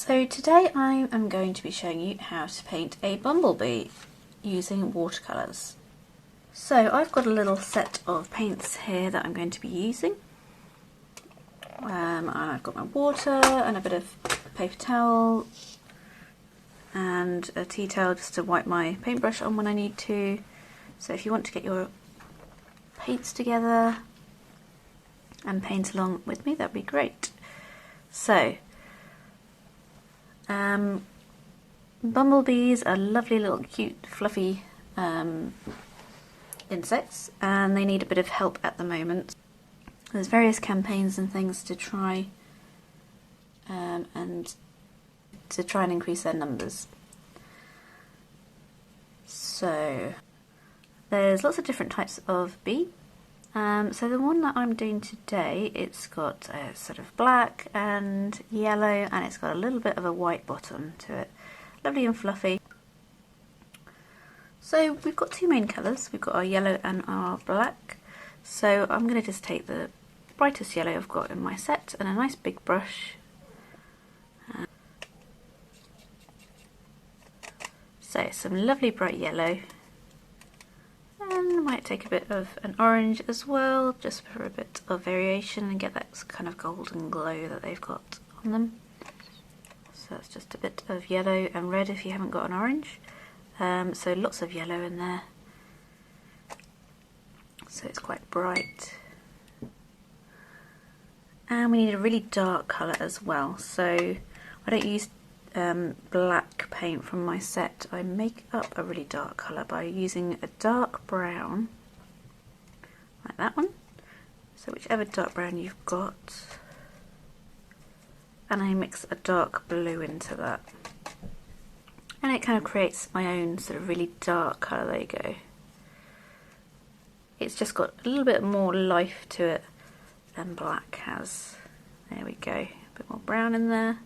So today I am going to be showing you how to paint a bumblebee using watercolours. So I've got a little set of paints here that I'm going to be using. And I've got my water and a bit of paper towel and a tea towel just to wipe my paintbrush on when I need to. So if you want to get your paints together and paint along with me, that'd be great. So bumblebees are lovely little cute fluffy insects, and they need a bit of help at the moment. There's various campaigns and things to try and increase their numbers. So there's lots of different types of bee. So the one that I'm doing today, it's got a sort of black and yellow, and it's got a little bit of a white bottom to it. Lovely and fluffy. So we've got two main colours. We've got our yellow and our black. So I'm going to just take the brightest yellow I've got in my set and a nice big brush. So some lovely bright yellow. And I might take a bit of an orange as well, just for a bit of variation and get that kind of golden glow that they've got on them. So that's just a bit of yellow and red if you haven't got an orange. So lots of yellow in there. So it's quite bright. And we need a really dark colour as well. So I don't use black paint from my set. I make up a really dark colour by using a dark brown, like that one. So whichever dark brown you've got, and I mix a dark blue into that, and it kind of creates my own sort of really dark colour. There you go. It's just got a little bit more life to it than black has. There we go. A bit more brown in there.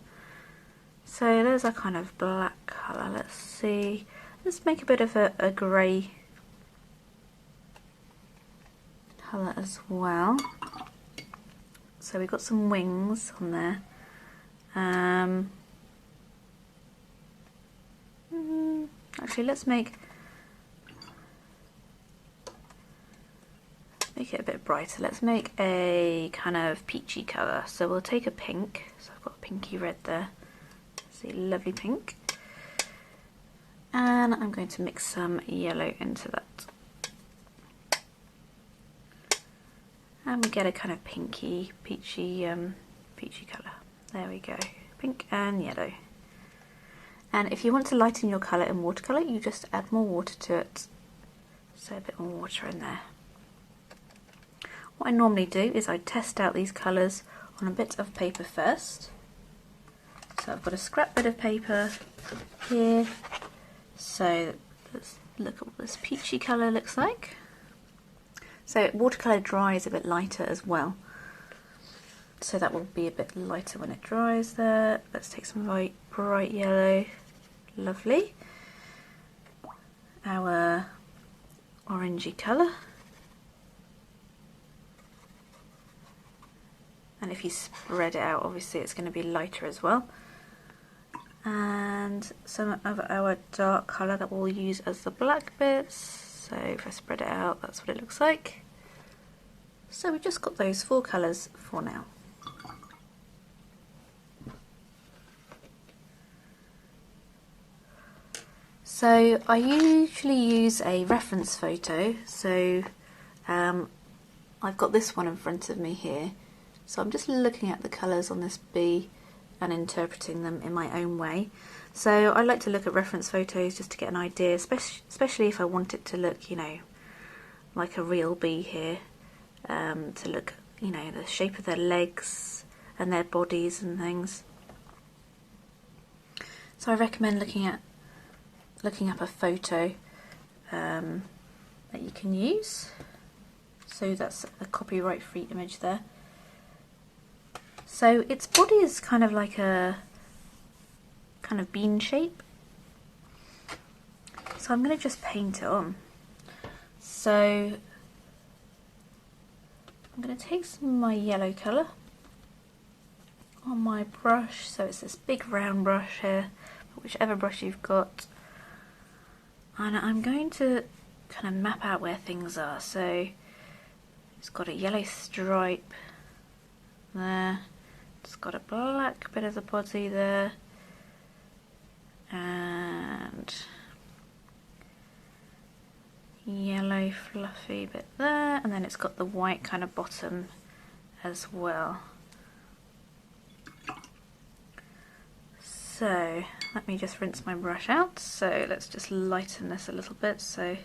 So there's our kind of black colour. Let's see. Let's make a bit of a grey colour as well. So we've got some wings on there. Actually, let's make it a bit brighter. Let's make a kind of peachy colour. So we'll take a pink. So I've got a pinky red there. See, lovely pink. And I'm going to mix some yellow into that. And we get a kind of pinky, peachy colour. There we go. Pink and yellow. And if you want to lighten your colour in watercolour, you just add more water to it. So a bit more water in there. What I normally do is I test out these colours on a bit of paper first. So I've got a scrap bit of paper here. So let's look at what this peachy colour looks like. So watercolour dries a bit lighter as well. So that will be a bit lighter when it dries there. Let's take some bright yellow. Lovely. Our orangey colour. And if you spread it out, obviously it's going to be lighter as well. And some of our dark colour that we'll use as the black bits. So if I spread it out, that's what it looks like. So we've just got those four colours for now. So I usually use a reference photo. So I've got this one in front of me here. So I'm just looking at the colours on this bee and interpreting them in my own way. So I like to look at reference photos just to get an idea, especially if I want it to look, you know, like a real bee here. To look, you know, the shape of their legs and their bodies and things. So I recommend looking up a photo that you can use. So that's a copyright-free image there. So its body is kind of like a kind of bean shape. So I'm going to just paint it on. So I'm going to take some of my yellow colour on my brush. So it's this big round brush here, whichever brush you've got. And I'm going to kind of map out where things are. So it's got a yellow stripe there. It's got a black bit of the body there. And yellow fluffy bit there, and then it's got the white kind of bottom as well. So let me just rinse my brush out. So let's just lighten this a little bit. So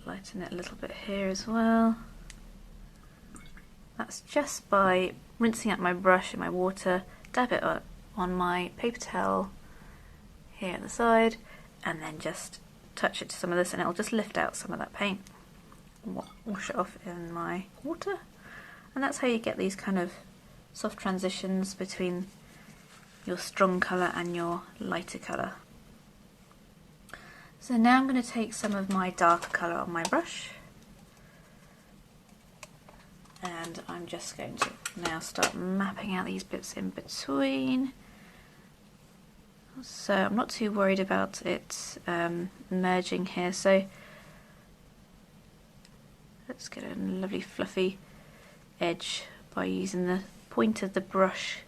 lighten it a little bit here as well. That's just by rinsing out my brush in my water, dab it on my paper towel here at the side, and then just touch it to some of this and it'll just lift out some of that paint. Wash it off in my water, and that's how you get these kind of soft transitions between your strong colour and your lighter colour. So now I'm going to take some of my darker colour on my brush, and I'm just going to now start mapping out these bits in between. So I'm not too worried about it merging here, so let's get a lovely fluffy edge by using the point of the brush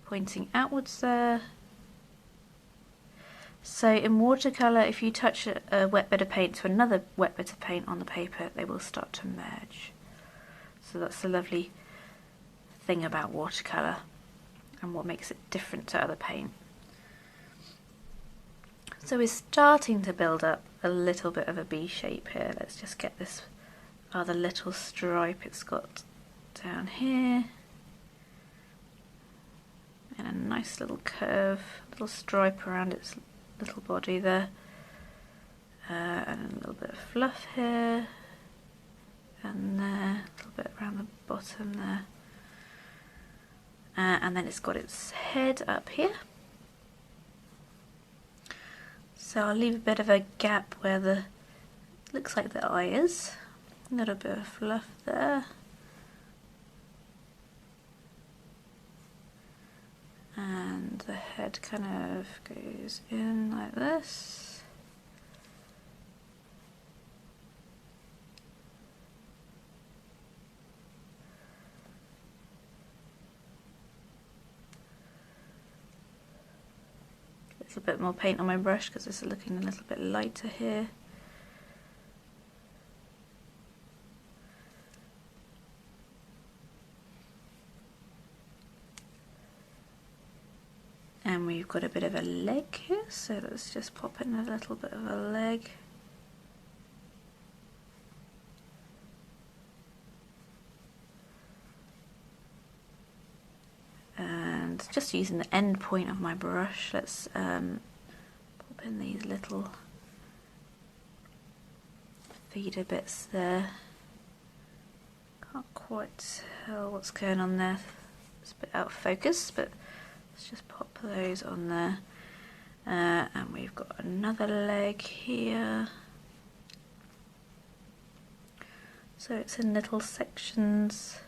pointing outwards there. So in watercolour, if you touch a wet bit of paint to another wet bit of paint on the paper, they will start to merge. So that's the lovely thing about watercolour and what makes it different to other paint. So we're starting to build up a little bit of a B shape here. Let's just get this other little stripe it's got down here. And a nice little curve, little stripe around its little body there. And a little bit of fluff here. And there, a little bit around the bottom there. And then it's got its head up here. So I'll leave a bit of a gap where the looks like the eye is. A little bit of fluff there. And the head kind of goes in like this. A little bit more paint on my brush because this is looking a little bit lighter here. And we've got a bit of a leg here, so let's just pop in a little bit of a leg. And just using the end point of my brush, let's pop in these little feeder bits there. Can't quite tell what's going on there, it's a bit out of focus, but let's just pop those on there. And we've got another leg here. So it's in little sections.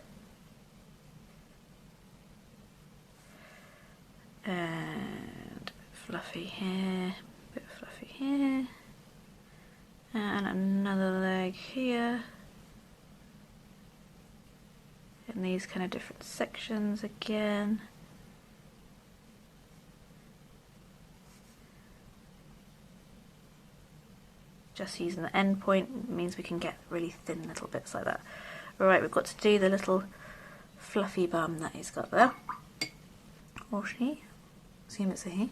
And a bit fluffy here, a bit fluffy here. And another leg here. In these kind of different sections again. Just using the end point means we can get really thin little bits like that. Alright, we've got to do the little fluffy bum that he's got there. Or she. Assume it's a he.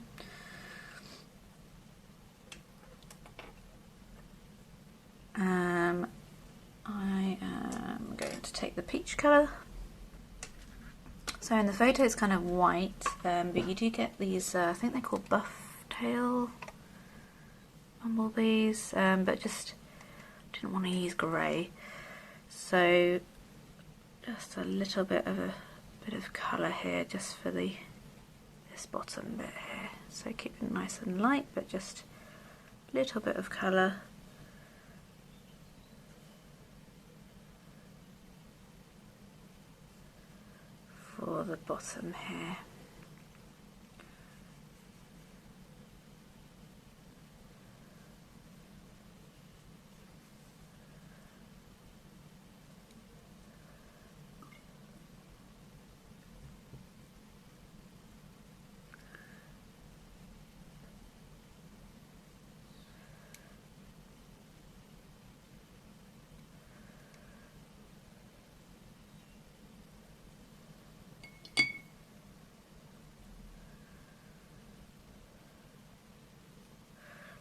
I am going to take the peach colour. So in the photo it's kind of white, but you do get these, I think they're called buff tail bumblebees, but just didn't want to use grey, so just a little bit of colour here just for this bottom bit here. So keep it nice and light, but just a little bit of colour the bottom here.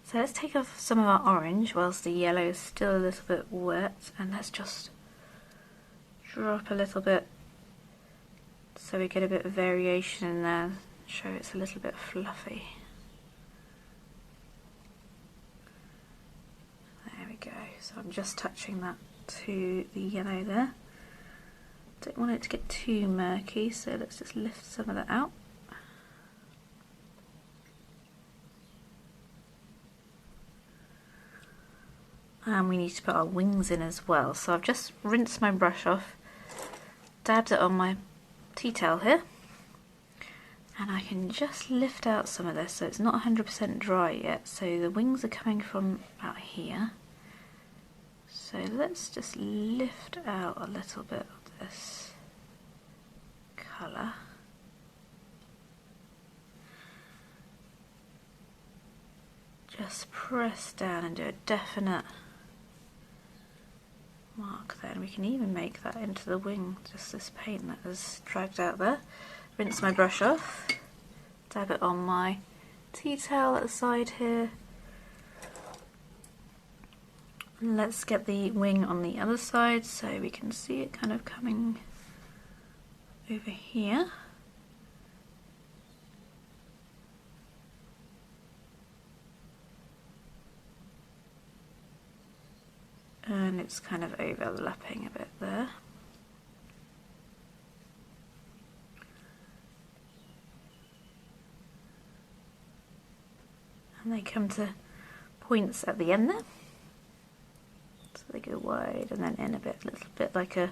So let's take off some of our orange whilst the yellow is still a little bit wet, and let's just drop a little bit so we get a bit of variation in there, show it's a little bit fluffy. There we go, so I'm just touching that to the yellow there. Don't want it to get too murky, so let's just lift some of that out. And we need to put our wings in as well. So I've just rinsed my brush off, dabbed it on my tea towel here, and I can just lift out some of this. So it's not 100% dry yet, so the wings are coming from about here. So let's just lift out a little bit of this colour. Just press down and do a definite mark there, and we can even make that into the wing, just this paint that was dragged out there. Rinse my brush off, dab it on my tea towel at the side here, and let's get the wing on the other side so we can see it kind of coming over here. And it's kind of overlapping a bit there. And they come to points at the end there. So they go wide and then in a bit, little bit like a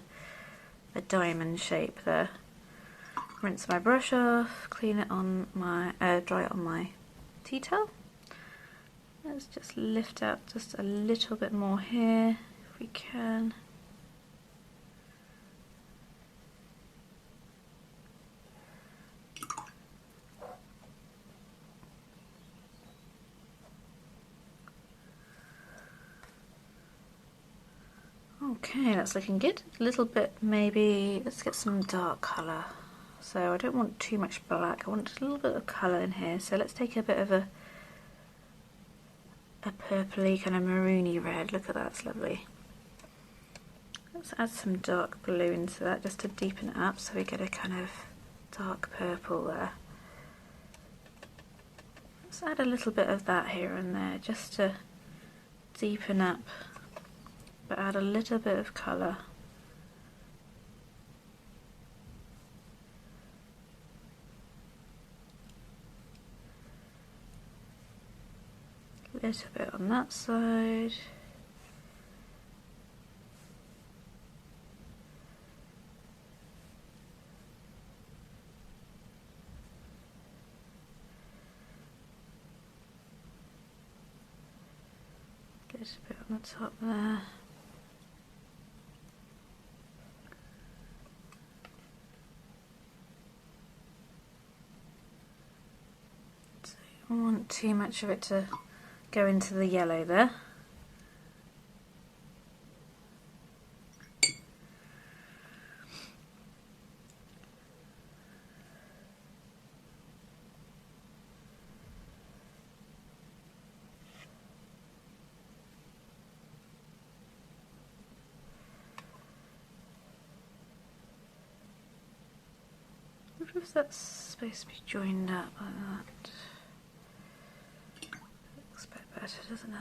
diamond shape there. Rinse my brush off, clean it on my, dry it on my tea towel. Let's just lift out just a little bit more here, if we can. Okay, that's looking good. A little bit maybe, let's get some dark colour. So I don't want too much black, I want a little bit of colour in here. So let's take a bit of a purpley kind of maroony red. Look at that, it's lovely. Let's add some dark blue into that just to deepen it up so we get a kind of dark purple there. Let's add a little bit of that here and there just to deepen up, but add a little bit of colour. A little bit on that side. A little bit on the top there. So you don't want too much of it to go into the yellow there. I wonder if that's supposed to be joined up like that. Looks a bit better, doesn't it?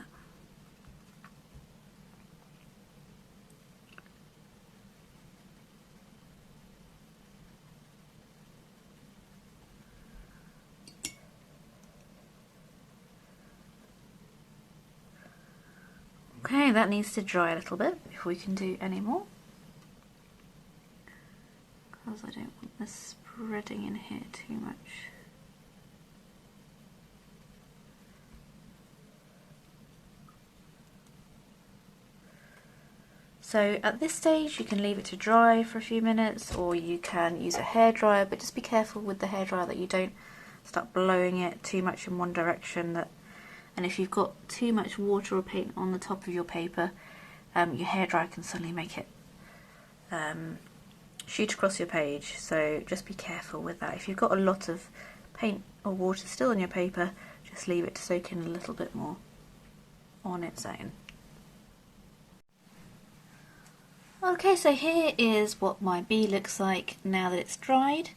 Okay, that needs to dry a little bit before we can do any more, because I don't want this spreading in here too much. So at this stage you can leave it to dry for a few minutes, or you can use a hairdryer, but just be careful with the hairdryer that you don't start blowing it too much in one direction. And if you've got too much water or paint on the top of your paper, your hairdryer can suddenly make it shoot across your page, so just be careful with that. If you've got a lot of paint or water still on your paper, just leave it to soak in a little bit more on its own. Okay, so here is what my bee looks like now that it's dried,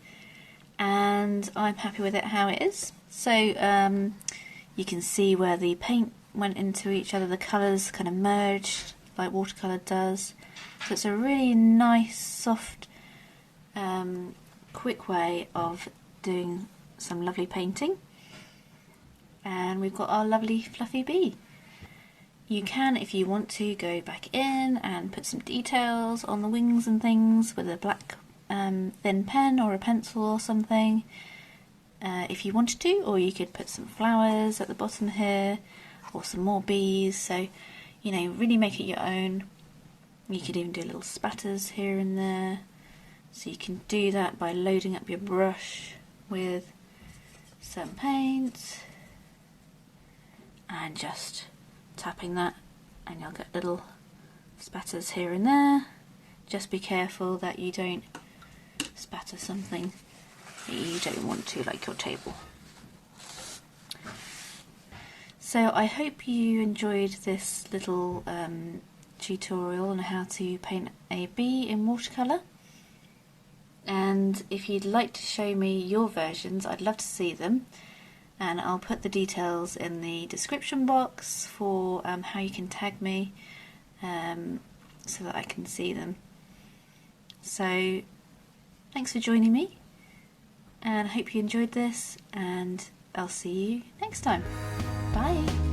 and I'm happy with it how it is. So you can see where the paint went into each other, the colours kind of merged like watercolour does. So it's a really nice, soft, quick way of doing some lovely painting. And we've got our lovely fluffy bee. You can, if you want to, go back in and put some details on the wings and things with a black thin pen or a pencil or something, if you wanted to, or you could put some flowers at the bottom here or some more bees, so you know, really make it your own. You could even do little spatters here and there, so you can do that by loading up your brush with some paint and just tapping that, and you'll get little spatters here and there. Just be careful that you don't spatter something that you don't want to, like your table. So I hope you enjoyed this little tutorial on how to paint a bee in watercolour, and if you'd like to show me your versions, I'd love to see them. And I'll put the details in the description box for how you can tag me so that I can see them. So thanks for joining me, and I hope you enjoyed this, and I'll see you next time. Bye!